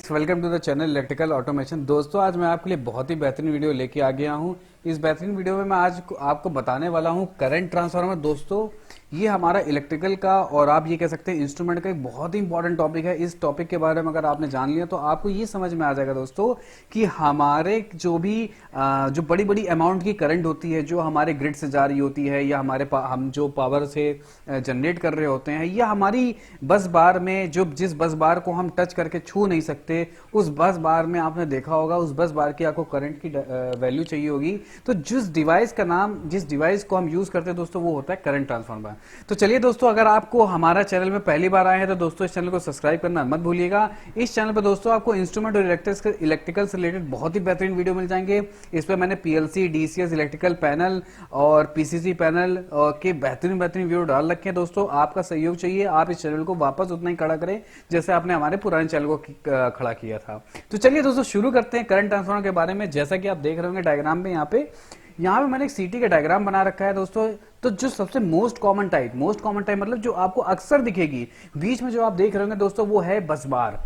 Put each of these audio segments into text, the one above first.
Friends, welcome to the channel electrical automation. दोस्तों, आज मैं आपके लिए बहुत ही बेहतरीन वीडियो लेके आ गया हूं। इस बेहतरीन वीडियो में मैं आज आपको बताने वाला हूं करंट ट्रांसफार्मर। दोस्तों, ये हमारा इलेक्ट्रिकल का और आप ये कह सकते हैं इंस्ट्रूमेंट का एक बहुत ही इंपॉर्टेंट टॉपिक है। इस टॉपिक के बारे में अगर आपने जान लिया तो आपको ये समझ में आ जाएगा दोस्तों कि हमारे जो बड़ी बड़ी अमाउंट की करंट होती है, जो हमारे ग्रिड से जा रही होती है, या हम जो पावर से जनरेट कर रहे होते हैं, या हमारी बस बार में जो जिस बस बार को हम टच करके छू नहीं सकते, उस बस बार में आपने देखा होगा उस बस बार की आपको करंट की वैल्यू चाहिए होगी। तो जिस डिवाइस को हम यूज करते हैं दोस्तों, वो होता है करंट ट्रांसफार्मर। तो चलिए दोस्तों, अगर आपको हमारा चैनल में पहली बार आए हैं तो दोस्तों इस चैनल को सब्सक्राइब करना मत भूलिएगा। इस चैनल पर दोस्तों आपको इंस्ट्रूमेंट और इलेक्ट्रिकल से रिलेटेड बहुत ही बेहतरीन वीडियो मिल जाएंगे। इस पर मैंने पीएलसी, डीसीएस, इलेक्ट्रिकल पैनल और पीसीसी पैनल के बेहतरीन वीडियो डाल रखे हैं। दोस्तों, आपका सहयोग चाहिए, आप इस चैनल को वापस उतना ही खड़ा करें जैसे आपने हमारे पुराने चैनल को खड़ा किया था। तो चलिए दोस्तों, शुरू करते हैं करंट ट्रांसफार्मर के बारे में। जैसा कि आप देख रहे होंगे डायग्राम में, यहाँ पे मैंने एक सीटी का डायग्राम बना रखा है दोस्तों। तो जो सबसे मोस्ट कॉमन टाइप मतलब जो आपको अक्सर दिखेगी बीच में जो आप देख रहे होंगे दोस्तों, वो है बस बार।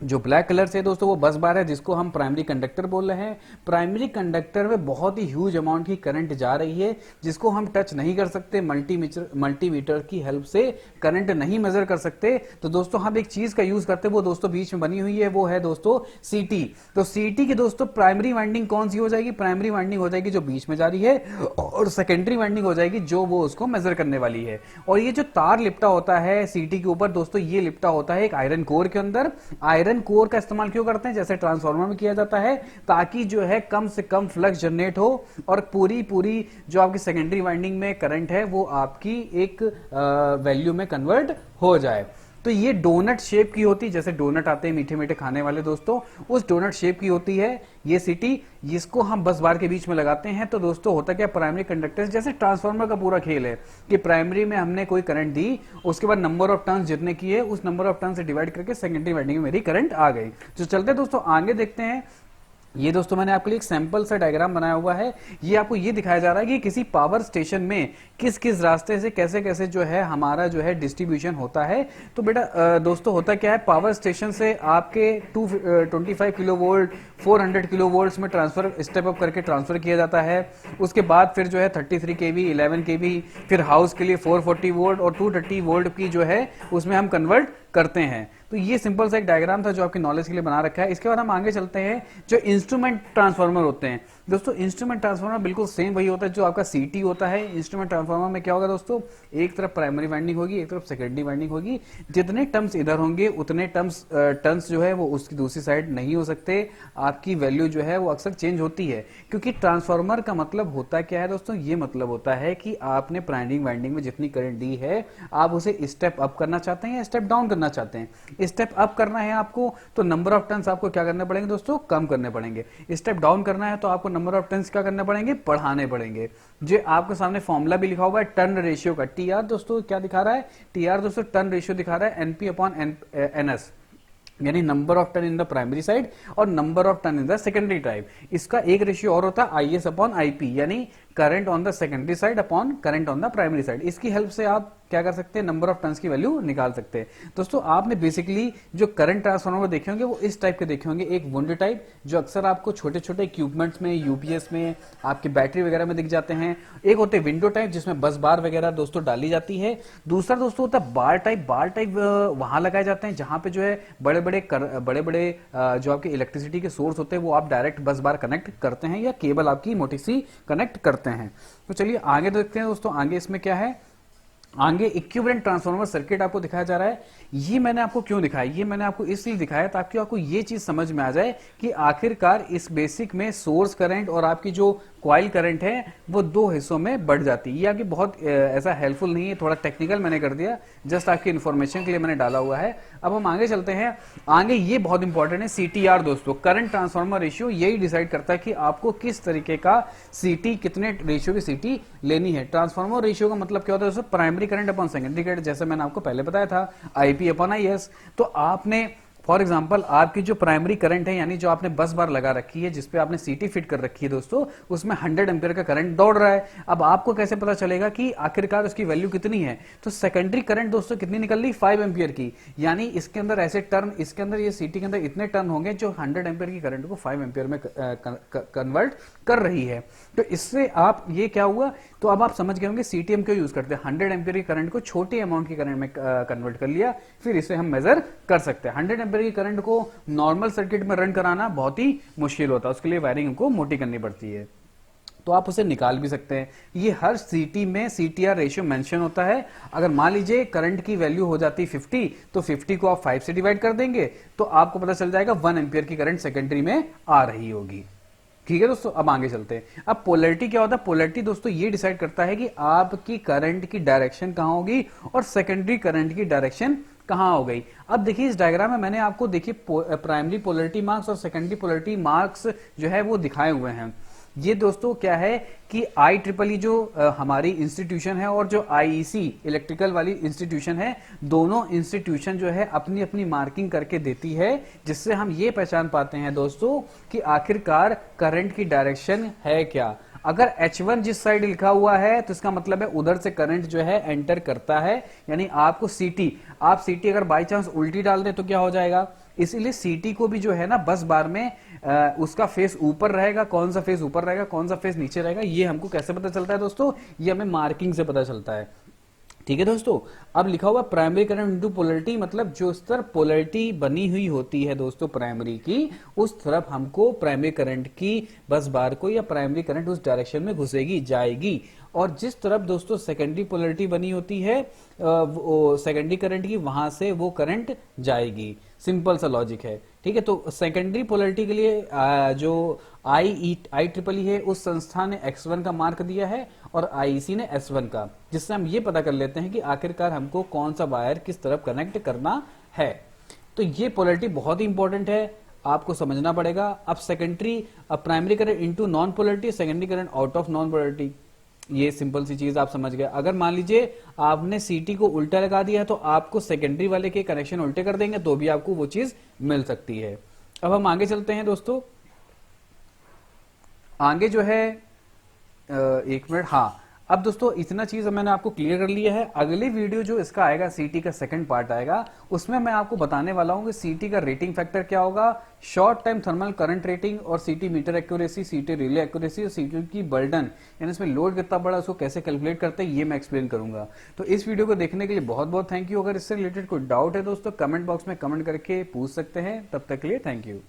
जो ब्लैक कलर से दोस्तों वो बस बार है, जिसको हम प्राइमरी कंडक्टर बोल रहे हैं। प्राइमरी कंडक्टर में बहुत ही ह्यूज अमाउंट की करंट जा रही है, जिसको हम टच नहीं कर सकते, मल्टीमीटर की हेल्प से करंट नहीं मेजर कर सकते। तो दोस्तों हम एक चीज का यूज करते हैं, वो दोस्तों बीच में बनी हुई है, वो है दोस्तों सीटी। तो सीटी की दोस्तों प्राइमरी वाइंडिंग कौन सी हो जाएगी? प्राइमरी वाइंडिंग हो जाएगी जो बीच में जा रही है, और सेकेंडरी वाइंडिंग हो जाएगी जो वो उसको मेजर करने वाली है। और ये जो तार लिपटा होता है सीटी के ऊपर दोस्तों, ये लिपटा होता है एक आयरन कोर के अंदर। आयरन कोर का इस्तेमाल क्यों करते हैं? जैसे ट्रांसफार्मर में किया जाता है, ताकि जो है कम से कम फ्लक्स जनरेट हो और पूरी जो आपकी सेकेंडरी वाइंडिंग में करंट है वो आपकी एक वैल्यू में कन्वर्ट हो जाए। तो ये डोनट शेप की होती है, जैसे डोनट आते हैं मीठे मीठे खाने वाले दोस्तों, उस डोनट शेप की होती है ये सीटी, जिसको हम बस बार के बीच में लगाते हैं। तो दोस्तों होता क्या, प्राइमरी कंडक्टर जैसे ट्रांसफार्मर का पूरा खेल है कि प्राइमरी में हमने कोई करंट दी, उसके बाद नंबर ऑफ टर्न्स जितने किए उस नंबर ऑफ टर्न से डिवाइड करके सेकेंडरी वाइंडिंग में मेरी करंट आ गई। तो चलते दोस्तों आगे देखते हैं। ये दोस्तों मैंने आपके लिए एक सैंपल सा डायग्राम बनाया हुआ है। ये आपको ये दिखाया जा रहा है कि किसी पावर स्टेशन में किस किस रास्ते से कैसे कैसे जो है हमारा जो है डिस्ट्रीब्यूशन होता है। तो बेटा दोस्तों होता क्या है, पावर स्टेशन से आपके 225 किलो वोल्ट 400 किलो वोल्ट में ट्रांसफर स्टेप अप करके ट्रांसफर किया जाता है। उसके बाद फिर जो है 33 केवी, 11 केवी, फिर हाउस के लिए 440 वोल्ट और 230 वोल्ट की जो है उसमें हम कन्वर्ट करते हैं। तो ये सिंपल सा एक डायग्राम था जो आपके नॉलेज के लिए बना रखा है। इसके बाद हम आगे चलते हैं। जो इंस्ट्रूमेंट ट्रांसफार्मर होते हैं दोस्तों, इंस्ट्रूमेंट ट्रांसफार्मर बिल्कुल सेम वही होता है जो आपका सीटी होता है। इंस्ट्रूमेंट ट्रांसफार्मर में क्या होगा दोस्तों, एक तरफ प्राइमरी वाइंडिंग होगी, एक तरफ सेकेंडरी वाइंडिंग होगी। जितने टर्म्स इधर होंगे उतने टर्न्स जो है वो उसकी दूसरी साइड नहीं हो सकते। आपकी वैल्यू जो है वो अक्सर चेंज होती है, क्योंकि ट्रांसफार्मर का मतलब होता क्या है दोस्तों, ये मतलब होता है कि आपने प्राइमरी वाइंडिंग में जितनी करंट दी है आप उसे स्टेप अप करना चाहते हैं या स्टेप डाउन करना चाहते हैं। स्टेप अप करना है आपको तो नंबर ऑफ टर्न्स आपको क्या करने पड़ेंगे दोस्तों, कम करने पड़ेंगे। स्टेप डाउन करना है तो आपको नंबर ऑफ टर्न्स क्या करने पड़ेंगे, बढ़ाने पड़ेंगे। जो आपके सामने फॉर्मूला भी लिखा हुआ है टर्न रेशियो का, टीआर दोस्तों क्या दिखा रहा है, टीआर दोस्तों टर्न रेशियो दिखा रहा है, एनपी अपॉन एनएस, यानी number of turn in the primary side और number of turn in the secondary type. इसका एक रेशियो और होता है आईएस अपॉन आईपी, यानी current on the secondary side upon current on the primary side. इसकी help से आप क्या कर सकते हैं, नंबर ऑफ टर्न्स की वैल्यू निकाल सकते हैं। दोस्तों आपने बेसिकली जो करंट ट्रांसफार्मर देखे होंगे वो इस टाइप के देखे होंगे, एक वुंड टाइप जो अक्सर आपको छोटे छोटे इक्विपमेंट्स में, यूपीएस में, आपके बैटरी वगैरह में दिख जाते हैं। एक होते हैं विंडो टाइप जिसमें बस बार वगैरह दोस्तों डाली जाती है। दूसरा दोस्तों होता है बार टाइप वहां लगाए जाते हैं जहां पे जो है बड़े बड़े जो आपके इलेक्ट्रिसिटी के सोर्स होते हैं वो आप डायरेक्ट बस बार कनेक्ट करते हैं या केबल आपकी मोटी सी कनेक्ट करते हैं। तो चलिए आगे देखते हैं दोस्तों, आगे इसमें क्या है, आगे इक्विवेलेंट ट्रांसफार्मर सर्किट आपको दिखाया जा रहा है। ये मैंने आपको क्यों दिखाया, ये मैंने आपको इसलिए दिखाया ताकि आपको ये चीज समझ में आ जाए कि आखिरकार इस बेसिक में सोर्स करंट और आपकी जो कॉइल करंट है वो दो हिस्सों में बढ़ जाती है। ये आपकी बहुत ऐसा हेल्पफुल नहीं है, थोड़ा टेक्निकल मैंने कर दिया, जस्ट आपकी इन्फॉर्मेशन के लिए मैंने डाला हुआ है। अब हम आगे चलते हैं। आगे ये बहुत इंपॉर्टेंट है, सीटीआर दोस्तों, करंट ट्रांसफार्मर रेशियो। यही डिसाइड करता है कि आपको किस तरीके का सीटी, कितने रेशियो की सीटी लेनी है। ट्रांसफार्मर रेशियो का मतलब क्या होता है दोस्तों, primary current upon secondary current, जैसे मैंने आपको पहले बताया था, आईपी अपॉन आईएस। तो आपने फॉर एग्जांपल आपकी जो प्राइमरी करंट है, यानी जो आपने बस बार लगा रखी है, जिसपे आपने सीटी फिट कर रखी है दोस्तों, उसमें 100 एम्पियर का करंट दौड़ रहा है। अब आपको कैसे पता चलेगा कि आखिरकार उसकी वैल्यू कितनी है? तो सेकेंडरी करंट दोस्तों कितनी निकल रही? 5 एम्पियर की। यानी इसके अंदर ऐसे टर्न, इसके अंदर ये सीटी के अंदर इतने टर्न होंगे जो 100 एम्पियर की करंट को 5 एम्पियर में कन्वर्ट कर रही है। तो इससे आप ये क्या हुआ, तो अब आप समझ गए होंगे सीटी हम क्यों यूज करते हैं। 100 एम्पियर की करंट को छोटी अमाउंट की करंट में कन्वर्ट कर लिया, फिर इसे हम मेजर कर सकते हैं। 100 एम्पियर की करंट को नॉर्मल सर्किट में रन कराना बहुत ही मुश्किल होता है, उसके लिए वायरिंग को मोटी करनी पड़ती है। तो आप उसे निकाल भी सकते हैं। ये हर सीटी में सीटीआर रेशियो मेंशन होता है। अगर मान लीजिए करंट की वैल्यू हो जाती 50, तो 50 को आप 5 से डिवाइड कर देंगे तो आपको पता चल जाएगा 1 एम्पियर की करंट सेकेंडरी में आ रही होगी। ठीक है दोस्तों, अब आगे चलते हैं। अब पोलैरिटी क्या होता है? पोलैरिटी दोस्तों ये डिसाइड करता है कि आपकी करंट की डायरेक्शन कहां होगी और सेकेंडरी करंट की डायरेक्शन कहां हो गई। अब देखिए इस डायग्राम में मैंने आपको देखिए प्राइमरी पोलैरिटी मार्क्स और सेकेंडरी पोलैरिटी मार्क्स जो है वो दिखाए हुए हैं। ये दोस्तों क्या है कि IEEE जो हमारी इंस्टीट्यूशन है और जो IEC इलेक्ट्रिकल वाली इंस्टीट्यूशन है, दोनों इंस्टीट्यूशन जो है अपनी अपनी मार्किंग करके देती है, जिससे हम ये पहचान पाते हैं दोस्तों कि आखिरकार करंट की डायरेक्शन है क्या। अगर H1 जिस साइड लिखा हुआ है तो इसका मतलब है उधर से करंट जो है एंटर करता है, यानी आपको सीटी, आप सीटी अगर बाई चांस उल्टी डाल दें तो क्या हो जाएगा। इसीलिए सीटी को भी जो है ना बस बार में उसका फेस ऊपर रहेगा। कौन सा फेस ऊपर रहेगा, कौन सा फेस नीचे रहेगा, ये हमको कैसे पता चलता है दोस्तों? ये हमें मार्किंग से पता चलता है। ठीक है दोस्तों, अब लिखा हुआ प्राइमरी करंट इनटू पोलैरिटी, मतलब जो इस तरफ पोलैरिटी बनी हुई होती है दोस्तों प्राइमरी की, उस तरफ हमको प्राइमरी करंट की बस बार को या प्राइमरी करंट उस डायरेक्शन में घुसेगी, जाएगी। और जिस तरफ दोस्तों सेकेंडरी पोलैरिटी बनी होती है सेकेंडरी करंट की, वहां से वो करंट जाएगी। सिंपल सा लॉजिक है। ठीक है, तो सेकेंडरी पोलैरिटी के लिए जो IEEE है उस संस्था ने X1 का मार्क दिया है और IEC ने S1 का, जिससे हम ये पता कर लेते हैं कि आखिरकार हमको कौन सा वायर किस तरफ कनेक्ट करना है। तो ये पोलैरिटी बहुत ही इंपॉर्टेंट है, आपको समझना पड़ेगा। अब सेकेंडरी, अब primary current into non polarity, secondary current out of non polarity, ये सिंपल सी चीज आप समझ गए। अगर मान लीजिए आपने सीटी को उल्टा लगा दिया तो आपको सेकेंडरी वाले के कनेक्शन उल्टे कर देंगे तो भी आपको वो चीज मिल सकती है। अब हम आगे चलते हैं दोस्तों। आगे जो है एक मिनट, हाँ, अब दोस्तों इतना चीज मैंने आपको क्लियर कर लिया है। अगली वीडियो जो इसका आएगा, सीटी का सेकंड पार्ट आएगा, उसमें मैं आपको बताने वाला हूं कि सीटी का रेटिंग फैक्टर क्या होगा, short time thermal current rating और सीटी मीटर एक्यूरेसी, सीटी रिले एक्यूरेसी और सीटी की बर्डन, यानी इसमें लोड कितना बड़ा उसको कैसे कैलकुलेट करते हैं, ये मैं एक्सप्लेन करूंगा। तो इस वीडियो को देखने के लिए बहुत बहुत थैंक यू। अगर इससे रिलेटेड कोई डाउट है दोस्तों कमेंट बॉक्स में कमेंट करके पूछ सकते हैं। तब तक के लिए थैंक यू।